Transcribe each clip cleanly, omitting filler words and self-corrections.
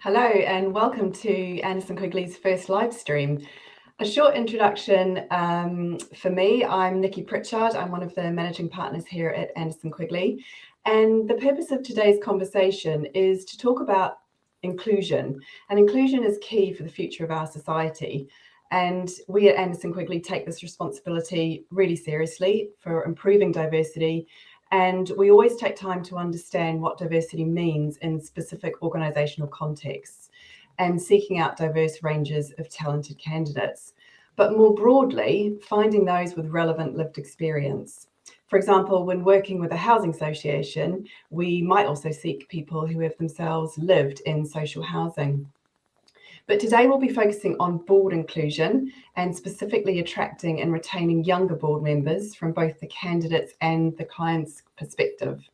Hello and welcome to Anderson Quigley's first live stream. A short introduction for me. I'm Nicki Pritchard. I'm one of the managing partners here at Anderson Quigley. And the purpose of today's conversation is to talk about inclusion. And inclusion is key for the future of our society. And we at Anderson Quigley take this responsibility really seriously for improving diversity. And we always take time to understand what diversity means in specific organisational contexts and seeking out diverse ranges of talented candidates. But more broadly, finding those with relevant lived experience. For example, when working with a housing association, we might also seek people who have themselves lived in social housing. But today we'll be focusing on board inclusion and specifically attracting and retaining younger board members from both the candidates and the client's perspective.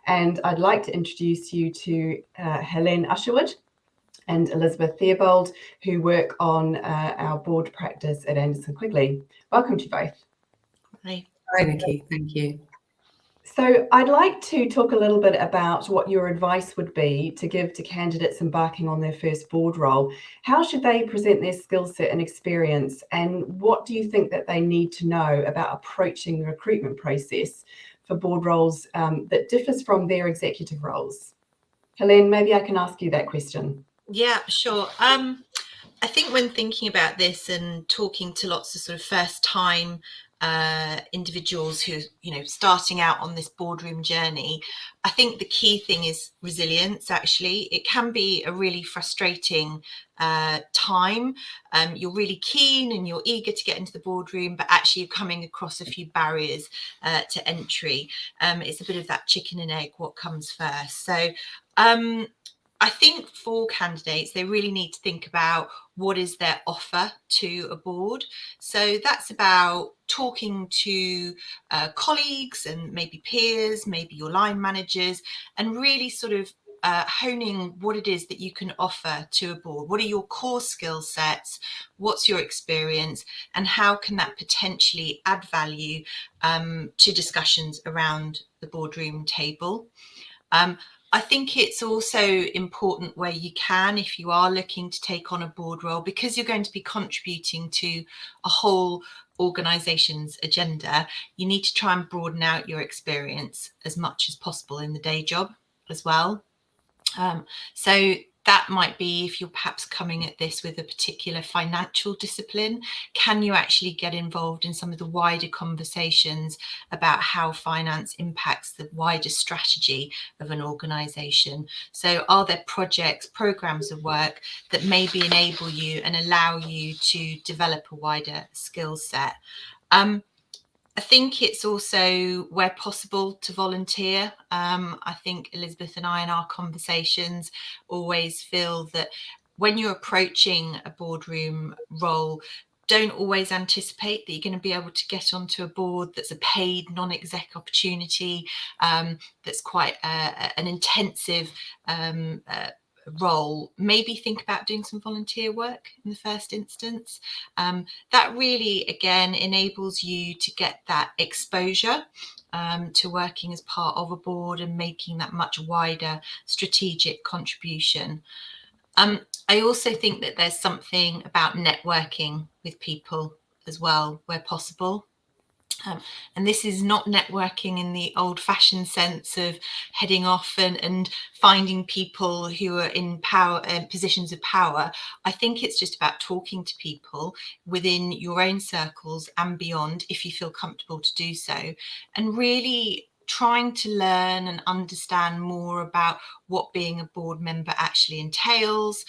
And I'd like to introduce you to Helene Usherwood and Elizabeth Theobald, who work on our board practice at Anderson Quigley. Welcome to you both. Hi. Hi, Nicki. Thank you. So I'd like to talk a little bit about what your advice would be to give to candidates embarking on their first board role. How should they present their skill set and experience, and what do you think that they need to know about approaching the recruitment process for board roles that differs from their executive roles? Helene, maybe I can ask you that question. Yeah, sure. I think when thinking about this and talking to lots of sort of first time individuals who, starting out on this boardroom journey, I think the key thing is resilience. Actually, it can be a really frustrating time. You're really keen and you're eager to get into the boardroom, but actually you're coming across a few barriers to entry. It's a bit of that chicken and egg, what comes first. So I think for candidates, they really need to think about what is their offer to a board. So that's about talking to colleagues and maybe peers, maybe your line managers, and really sort of honing what it is that you can offer to a board. What are your core skill sets? What's your experience? And how can that potentially add value to discussions around the boardroom table? I think it's also important where you can, if you are looking to take on a board role, because you're going to be contributing to a whole organisation's agenda, you need to try and broaden out your experience as much as possible in the day job as well. So that might be, if you're perhaps coming at this with a particular financial discipline, can you actually get involved in some of the wider conversations about how finance impacts the wider strategy of an organisation? So are there projects, programmes of work that maybe enable you and allow you to develop a wider skill set? I think it's also, where possible, to volunteer. I think Elizabeth and I in our conversations always feel that when you're approaching a boardroom role, don't always anticipate that you're going to be able to get onto a board that's a paid non-exec opportunity, that's quite an intensive role. Maybe think about doing some volunteer work in the first instance. That really, again, enables you to get that exposure to working as part of a board and making that much wider strategic contribution. I also think that there's something about networking with people as well, where possible. And this is not networking in the old-fashioned sense of heading off and finding people who are in power, positions of power. I think it's just about talking to people within your own circles and beyond, if you feel comfortable to do so, and really trying to learn and understand more about what being a board member actually entails,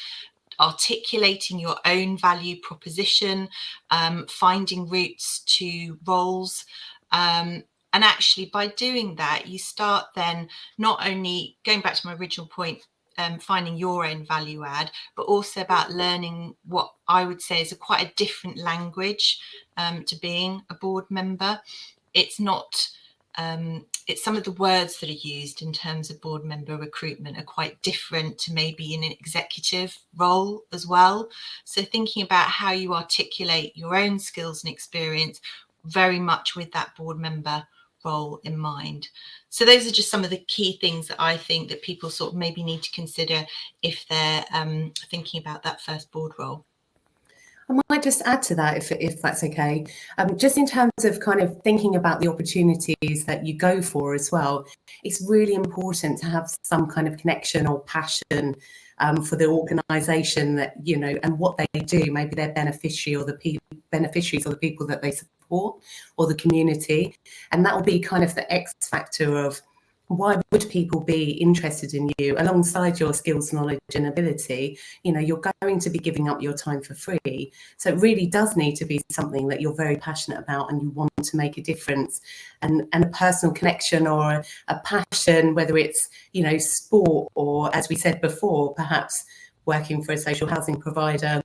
articulating your own value proposition, finding routes to roles. And actually, by doing that, you start then not only going back to my original point, finding your own value add, but also about learning what I would say is quite a different language to being a board member. It's not it's some of the words that are used in terms of board member recruitment are quite different to maybe in an executive role as well. So thinking about how you articulate your own skills and experience very much with that board member role in mind. So those are just some of the key things that I think that people sort of maybe need to consider if they're thinking about that first board role. I might just add to that, if that's okay, just in terms of kind of thinking about the opportunities that you go for as well. It's really important to have some kind of connection or passion for the organisation that, you know, and what they do. Maybe they're beneficiaries or the people that they support, or the community, and that will be kind of the X factor of why would people be interested in you alongside your skills, knowledge and ability. You know, you're going to be giving up your time for free. So it really does need to be something that you're very passionate about and you want to make a difference, and a personal connection or a passion, whether it's, you know, sport or, as we said before, perhaps working for a social housing provider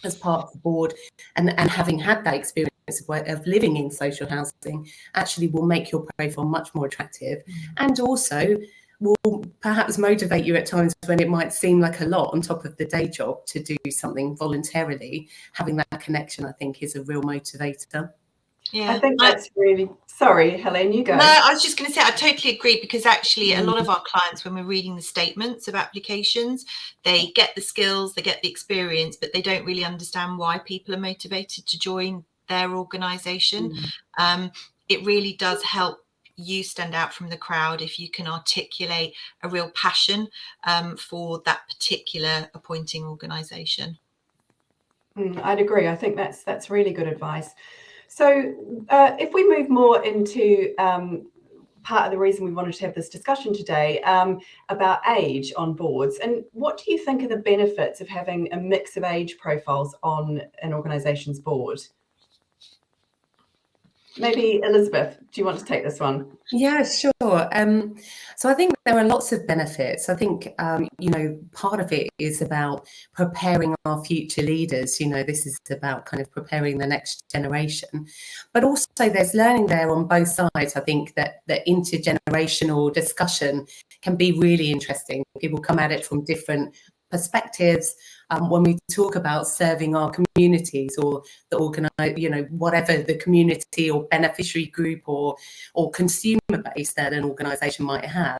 as part of the board, and having had that experience of living in social housing actually will make your profile much more attractive, and also will perhaps motivate you at times when it might seem like a lot on top of the day job to do something voluntarily. Having that connection, I think, is a real motivator. Yeah, I think that's really, sorry, Helene, you go. No, I was just going to say, I totally agree, because actually a lot of our clients, when we're reading the statements of applications, they get the skills, they get the experience, but they don't really understand why people are motivated to join their organisation. It really does help you stand out from the crowd if you can articulate a real passion for that particular appointing organisation. I'd agree. I think that's really good advice. So if we move more into part of the reason we wanted to have this discussion today about age on boards, and what do you think are the benefits of having a mix of age profiles on an organisation's board? Maybe Elizabeth, do you want to take this one? Yeah, sure. So I think there are lots of benefits. I think, you know, part of it is about preparing our future leaders. You know, this is about kind of preparing the next generation. But also there's learning there on both sides. I think that the intergenerational discussion can be really interesting. People come at it from different perspectives. When we talk about serving our communities or the you know, whatever the community or beneficiary group or consumer base that an organisation might have,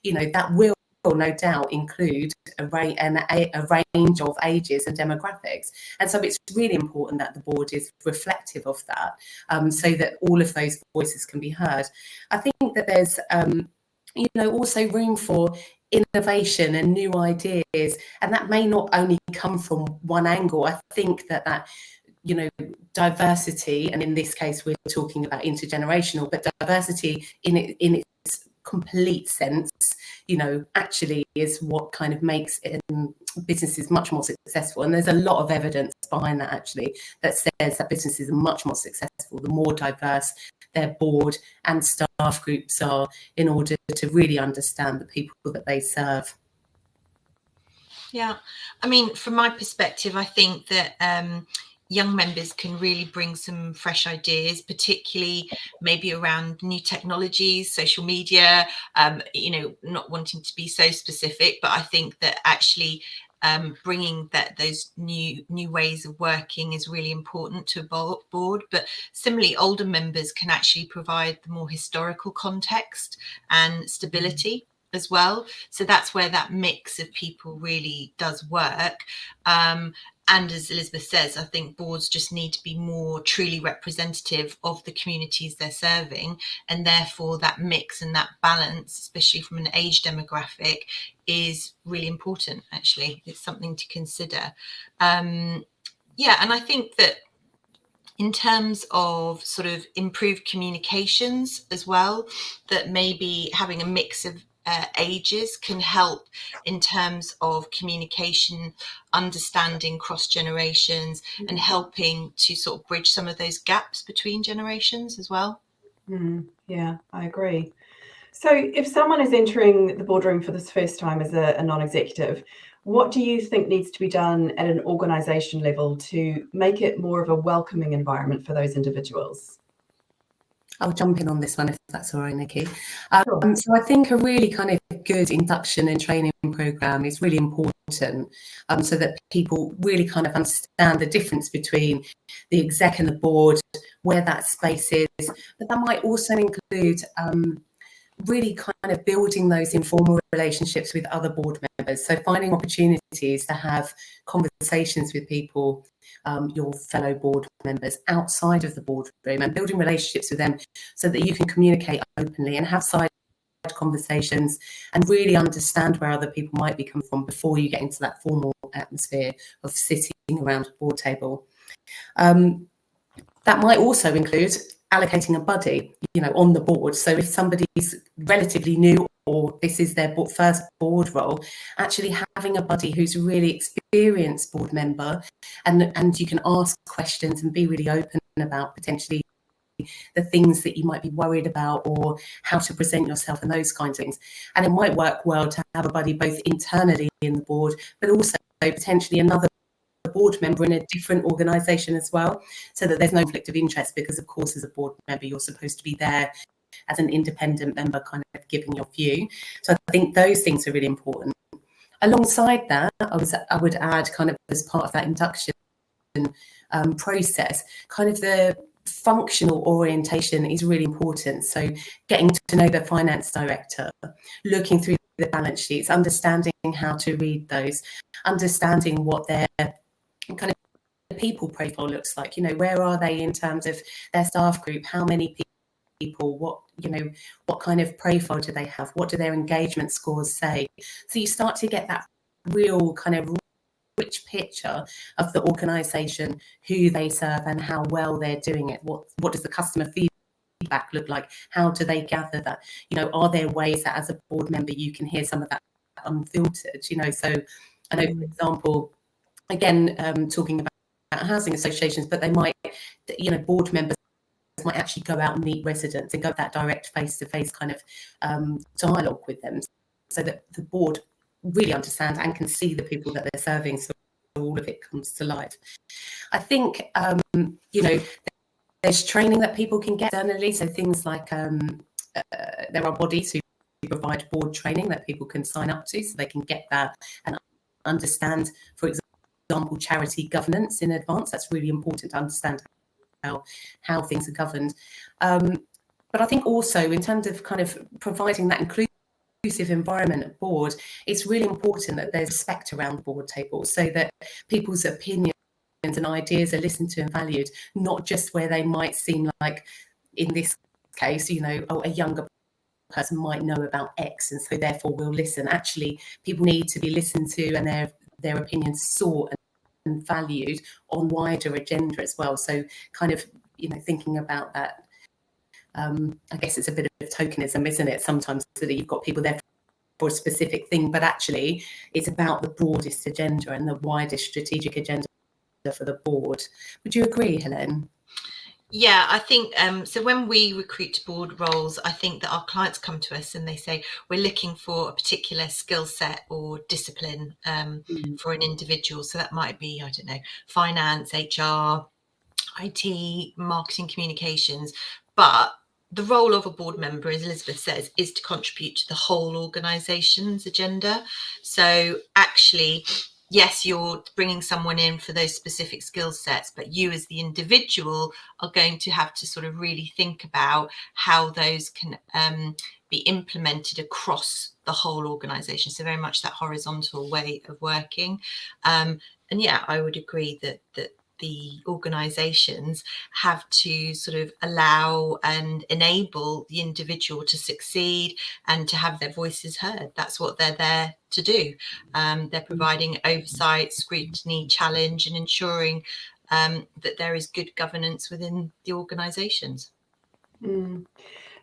you know, that will no doubt include a range of ages and demographics. And so it's really important that the board is reflective of that, so that all of those voices can be heard. I think that there's, you know, also room for innovation and new ideas, and that may not only come from one angle. I think that you know, diversity, and in this case we're talking about intergenerational, but diversity in its complete sense, you know, actually is what kind of makes businesses much more successful. And there's a lot of evidence behind that, actually, that says that businesses are much more successful the more diverse their board and staff groups are, in order to really understand the people that they serve. Yeah, I mean, from my perspective, I think that young members can really bring some fresh ideas, particularly maybe around new technologies, social media, you know, not wanting to be so specific, but I think that actually bringing those new ways of working is really important to a board. But similarly, older members can actually provide the more historical context and stability as well. So that's where that mix of people really does work. And as Elizabeth says, I think boards just need to be more truly representative of the communities they're serving, and therefore that mix and that balance, especially from an age demographic, is really important. Actually, it's something to consider. Yeah, and I think that in terms of sort of improved communications as well, that maybe having a mix of ages can help in terms of communication, understanding cross generations, and helping to sort of bridge some of those gaps between generations as well. Yeah, I agree. So if someone is entering the boardroom for this first time as a non-executive, what do you think needs to be done at an organisation level to make it more of a welcoming environment for those individuals? I'll jump in on this one if that's all right, Nicki. Sure. So I think a really kind of good induction and training programme is really important, so that people really kind of understand the difference between the exec and the board, where that space is. But that might also include really kind of building those informal relationships with other board members. So finding opportunities to have conversations with people, your fellow board members outside of the boardroom, and building relationships with them so that you can communicate openly and have side conversations and really understand where other people might be coming from before you get into that formal atmosphere of sitting around a board table. That might also include allocating a buddy, on the board. So if somebody's relatively new or this is their first board role, actually having a buddy who's a really experienced board member, and you can ask questions and be really open about potentially the things that you might be worried about or how to present yourself and those kinds of things. And it might work well to have a buddy both internally in the board, but also potentially another board member in a different organisation as well, so that there's no conflict of interest, because of course as a board member you're supposed to be there as an independent member, kind of giving your view. So I think those things are really important. Alongside that, I would add, kind of as part of that induction process, kind of the functional orientation is really important. So getting to know the finance director, looking through the balance sheets, understanding how to read those, understanding what their kind of people profile looks like. Where are they in terms of their staff group? How many people? What kind of profile do they have? What do their engagement scores say? So you start to get that real kind of rich picture of the organisation, who they serve and how well they're doing it. What does the customer feedback look like? How do they gather that? Are there ways that as a board member you can hear some of that unfiltered? So I know, for example, again, talking about housing associations, but they might, board members might actually go out and meet residents and go that direct face-to-face kind of dialogue with them, so that the board really understands and can see the people that they're serving, so all of it comes to life. I think, there's training that people can get externally, so things like there are bodies who provide board training that people can sign up to, so they can get that and understand, for example, charity governance in advance. That's really important to understand how things are governed. But I think also in terms of kind of providing that inclusive environment at board, it's really important that there's respect around the board table, so that people's opinions and ideas are listened to and valued, not just where they might seem like, in this case, a younger person might know about X and so therefore we'll listen. Actually, people need to be listened to and their opinions sought and valued on wider agenda as well. So kind of, thinking about that, I guess it's a bit of tokenism, isn't it, sometimes, so that you've got people there for a specific thing, but actually it's about the broadest agenda and the widest strategic agenda for the board. Would you agree, Helene? Yeah, I think so. When we recruit to board roles, I think that our clients come to us and they say, we're looking for a particular skill set or discipline for an individual. So that might be, I don't know, finance, HR, IT, marketing, communications. But the role of a board member, as Elizabeth says, is to contribute to the whole organisation's agenda. So actually, yes, you're bringing someone in for those specific skill sets, but you as the individual are going to have to sort of really think about how those can be implemented across the whole organisation. So very much that horizontal way of working. And yeah, I would agree that the organisations have to sort of allow and enable the individual to succeed and to have their voices heard. That's what they're there to do. They're providing oversight, scrutiny, challenge, and ensuring that there is good governance within the organisations.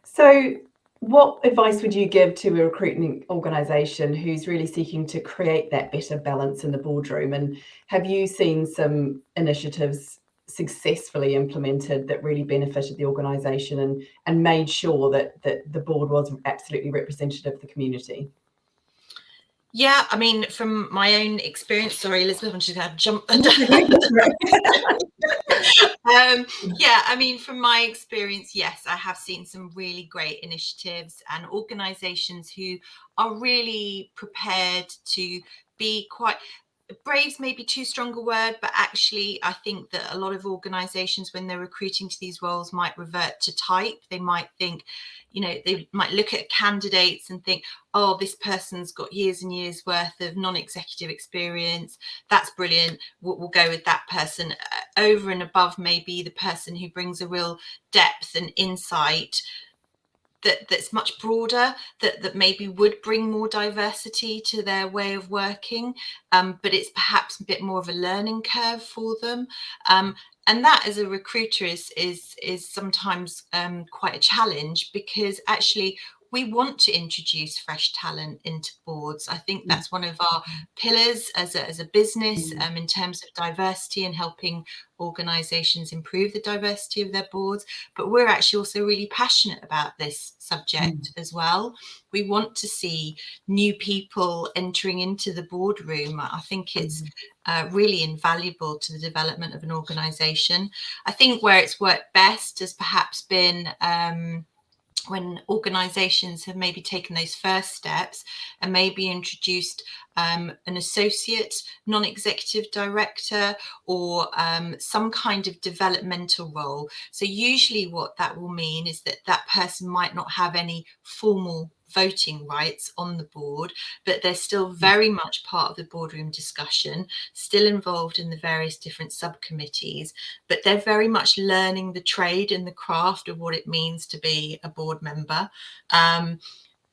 So what advice would you give to a recruiting organisation who's really seeking to create that better balance in the boardroom? And have you seen some initiatives successfully implemented that really benefited the organisation and made sure that the board was absolutely representative of the community? Yeah, I mean, from my own experience, sorry, Elizabeth, I'm just going to jump. Yeah, I mean, from my experience, yes, I have seen some really great initiatives and organisations who are really prepared to be quite, brave's maybe too strong a word, but actually I think that a lot of organisations, when they're recruiting to these roles, might revert to type. They might think, they might look at candidates and think, oh, this person's got years and years worth of non-executive experience. That's brilliant. We'll go with that person. Over and above maybe the person who brings a real depth and insight that's much broader, that maybe would bring more diversity to their way of working, but it's perhaps a bit more of a learning curve for them. And that, as a recruiter, is sometimes quite a challenge, because actually we want to introduce fresh talent into boards. I think that's one of our pillars as a business, in terms of diversity and helping organisations improve the diversity of their boards. But we're actually also really passionate about this subject as well. We want to see new people entering into the boardroom. I think it's really invaluable to the development of an organisation. I think where it's worked best has perhaps been when organisations have maybe taken those first steps and maybe introduced an associate non-executive director, or some kind of developmental role. So usually what that will mean is that that person might not have any formal voting rights on the board, but they're still very much part of the boardroom discussion, still involved in the various different subcommittees, but they're very much learning the trade and the craft of what it means to be a board member.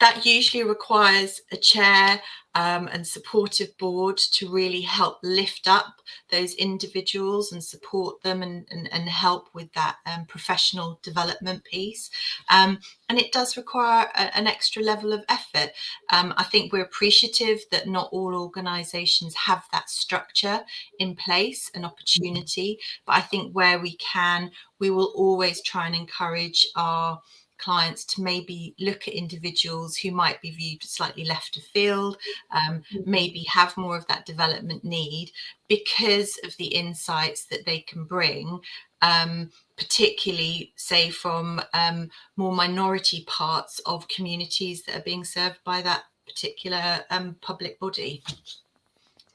That usually requires a chair and supportive board to really help lift up those individuals and support them and help with that professional development piece. And it does require an extra level of effort. I think we're appreciative that not all organisations have that structure in place and opportunity, but I think where we can, we will always try and encourage our clients to maybe look at individuals who might be viewed slightly left of field, maybe have more of that development need because of the insights that they can bring, particularly say from more minority parts of communities that are being served by that particular public body.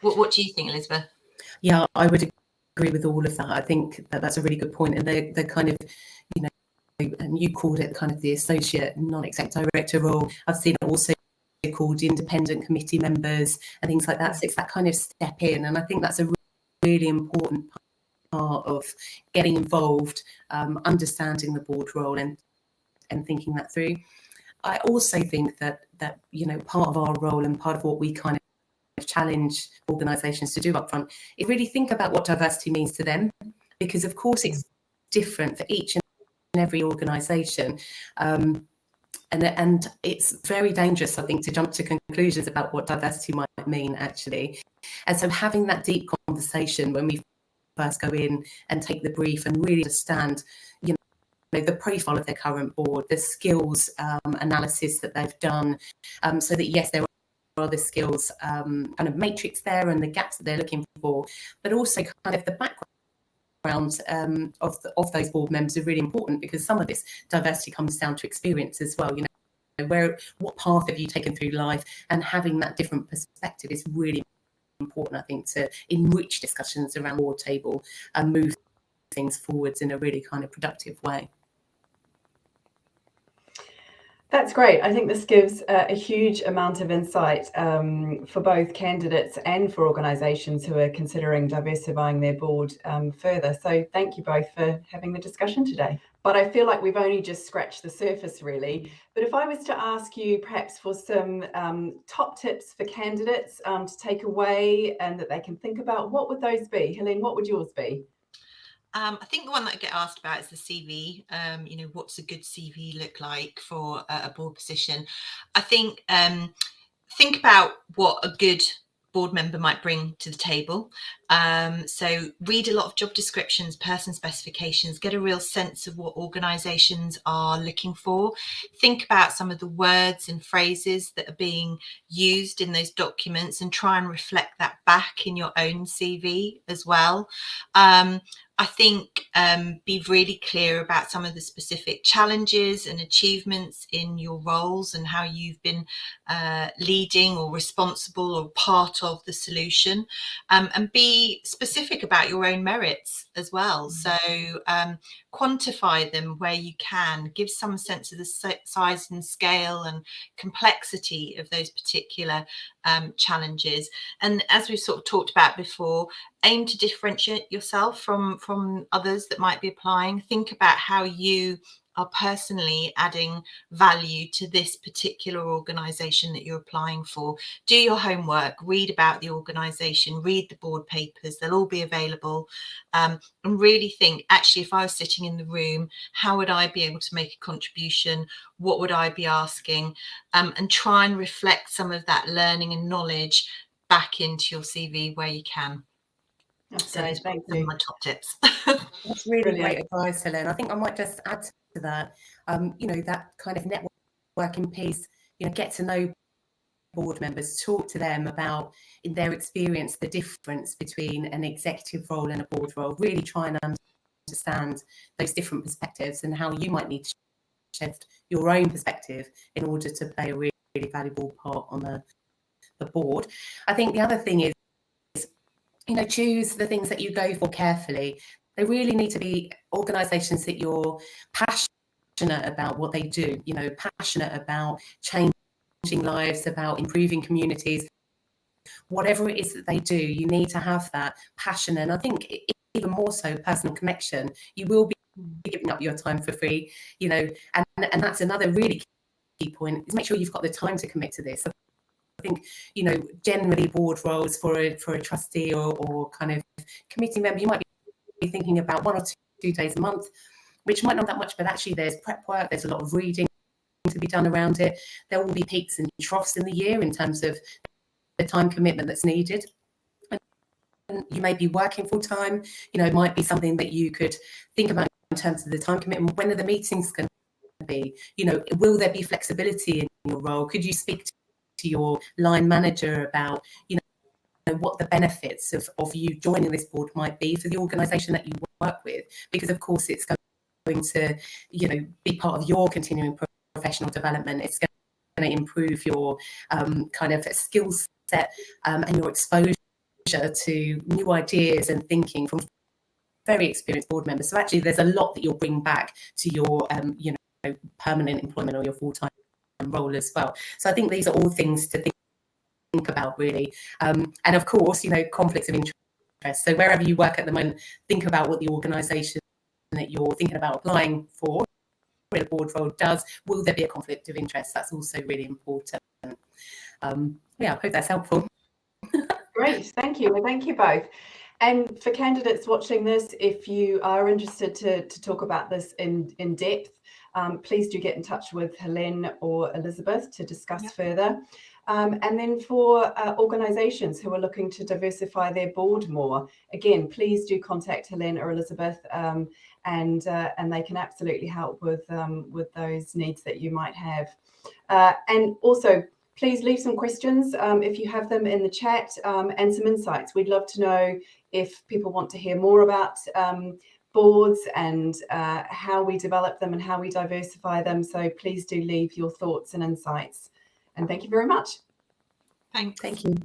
What do you think, Elizabeth? Yeah, I would agree with all of that. I think that's a really good point, and they're kind of, and you called it kind of the associate non-exec director role. I've seen it also called independent committee members and things like that. So it's that kind of step in, and I think that's a really important part of getting involved, understanding the board role and thinking that through. I also think that part of our role and part of what we kind of challenge organisations to do up front is really think about what diversity means to them, because of course it's different for each and every organisation, and it's very dangerous, I think, to jump to conclusions about what diversity might mean actually. And so having that deep conversation when we first go in and take the brief and really understand the profile of their current board, the skills analysis that they've done, so that yes, there are the skills kind of matrix there and the gaps that they're looking for, but also kind of the background of those board members are really important, because some of this diversity comes down to experience as well. What path have you taken through life, and having that different perspective is really important, I think, to enrich discussions around the board table and move things forwards in a really kind of productive way. That's great. I think this gives a huge amount of insight for both candidates and for organisations who are considering diversifying their board further. So thank you both for having the discussion today. But I feel like we've only just scratched the surface, really. But if I was to ask you perhaps for some top tips for candidates to take away and that they can think about, what would those be? Helene, what would yours be? I think the one that I get asked about is the CV. What's a good CV look like for a board position? I think about what a good board member might bring to the table. So read a lot of job descriptions, person specifications, get a real sense of what organisations are looking for. Think about some of the words and phrases that are being used in those documents and try and reflect that back in your own CV as well. I think be really clear about some of the specific challenges and achievements in your roles and how you've been leading or responsible or part of the solution, and be specific about your own merits as well. So quantify them where you can, give some sense of the size and scale and complexity of those particular challenges. And as we've sort of talked about before, aim to differentiate yourself from others that might be applying. Think about how you are personally adding value to this particular organisation that you're applying for. Do your homework, read about the organisation, read the board papers, they'll all be available, and really think, actually, if I was sitting in the room, how would I be able to make a contribution? What would I be asking? And try and reflect some of that learning and knowledge back into your CV where you can. That's So great. Thank some of you. my top tips. That's really Brilliant. great advice, Helene. I think I might just add to that, that kind of networking piece, get to know board members, talk to them about, in their experience, the difference between an executive role and a board role, really try and understand those different perspectives and how you might need to shift your own perspective in order to play a really, really valuable part on the board. I think the other thing is, choose the things that you go for carefully. They really need to be organisations that you're passionate about what they do, passionate about changing lives, about improving communities. Whatever it is that they do, you need to have that passion. And I think even more so, personal connection. You will be giving up your time for free, and that's another really key point, is make sure you've got the time to commit to this. I think, generally board roles for a trustee or kind of committee member, you might be thinking about 1 or 2 days a month, which might not that much, but actually there's prep work, there's a lot of reading to be done around it. There will be peaks and troughs in the year in terms of the time commitment that's needed. And you may be working full time, it might be something that you could think about in terms of the time commitment. When are the meetings going to be? Will there be flexibility in your role? Could you speak to your line manager about, what the benefits of you joining this board might be for the organisation that you work with? Because of course it's going to, be part of your continuing professional development. It's going to improve your kind of skill set and your exposure to new ideas and thinking from very experienced board members. So actually there's a lot that you'll bring back to your permanent employment or your full-time role as well. So I think these are all things to think about, really. And of course, conflicts of interest. So wherever you work at the moment, think about what the organisation that you're thinking about applying for in a board role does. Will there be a conflict of interest? That's also really important. I hope that's helpful. Great, thank you. Well, thank you both. And for candidates watching this, if you are interested to talk about this in depth, please do get in touch with Helene or Elizabeth to discuss further. And then for organisations who are looking to diversify their board more, again, please do contact Helene or Elizabeth, and they can absolutely help with those needs that you might have. And also, please leave some questions if you have them in the chat, and some insights. We'd love to know if people want to hear more about boards and how we develop them and how we diversify them. So please do leave your thoughts and insights. And thank you very much. Thanks. Thank you.